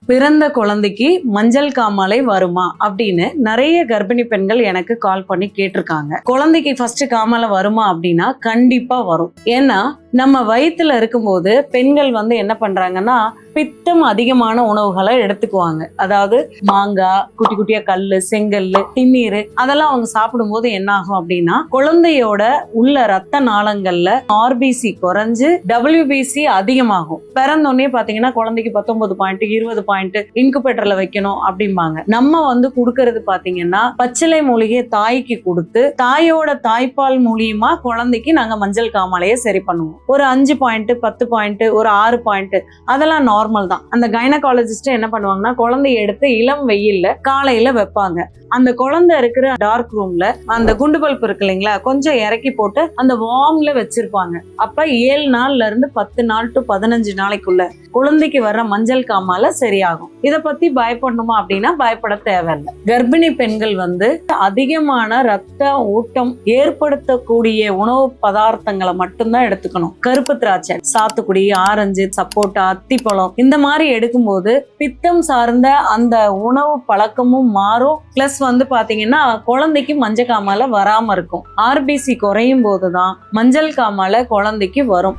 பிறந்த குழந்தைக்கு மஞ்சள் காமாலை வருமா அப்படின்னு நிறைய கர்ப்பிணி பெண்கள் எனக்கு கால் பண்ணி கேட்டிருக்காங்க. குழந்தைக்கு ஃபர்ஸ்ட் காமாலை வருமா அப்படின்னா கண்டிப்பா வரும். ஏன்னா நம்ம வயிற்றுல இருக்கும்போது பெண்கள் என்ன பண்றாங்கன்னா பித்தம் அதிகமான உணவுகளை எடுத்துக்குவாங்க. அதாவது மாங்காய், குட்டி குட்டியா கல்லு, செங்கல், திண்ணீர் அதெல்லாம் அவங்க சாப்பிடும் போது என்ன ஆகும் அப்படின்னா குழந்தையோட உள்ள ரத்த நாளங்கள்ல ஆர்பிசி குறைஞ்சு WBC அதிகமாகும். பிறந்தோடனே பாத்தீங்கன்னா குழந்தைக்கு 19 பாயிண்ட் 20 பாயிண்ட் இன்குபேட்டர்ல வைக்கணும் அப்படிம்பாங்க. நம்ம கொடுக்கறது பாத்தீங்கன்னா பச்சிலை மூலிகை தாய்க்கு கொடுத்து தாயோட தாய்ப்பால் மூலியமா குழந்தைக்கு நாங்க மஞ்சள் காமாலையை சரி பண்ணுவோம். ஒரு 5 பாயிண்ட் 10 பாயிண்ட் ஒரு 6 பாயிண்ட் அதெல்லாம் நார்மல் தான். அந்த கைனகாலஜிஸ்ட் என்ன பண்ணுவாங்கன்னா குழந்தைய எடுத்து இளம் வெயில்ல காலையில வைப்பாங்க. அந்த குழந்தை இருக்கிற டார்க் ரூம்ல அந்த குண்டு பல்ப் இருக்கு இல்லைங்களா, கொஞ்சம் இறக்கி போட்டு அந்த வார்ம்ல வச்சிருப்பாங்க. அப்ப 7 நாள்ல இருந்து 10 நாள் டு 15 நாளைக்குள்ள குழந்தைக்கு வர்ற மஞ்சள் காமால சரியாகும். இதை பத்தி பயப்படணுமா அப்படின்னா பயப்பட தேவையில்லை. கர்ப்பிணி பெண்கள் அதிகமான ரத்த ஊட்டம் ஏற்படுத்தக்கூடிய உணவு பதார்த்தங்களை மட்டும்தான் எடுத்துக்கணும். கருப்பு திராட்சை, சாத்துக்குடி, ஆரஞ்சு, சப்போட்டா, அத்திப்பழம் இந்த மாதிரி எடுக்கும்போது பித்தம் சார்ந்த அந்த உணவு பழக்கமும் மாறும். பிளஸ் பாத்தீங்கன்னா குழந்தைக்கு மஞ்சள் காமாலை வராம இருக்கும். RBC குறையும் போதுதான் மஞ்சள் காமாலை குழந்தைக்கு வரும்.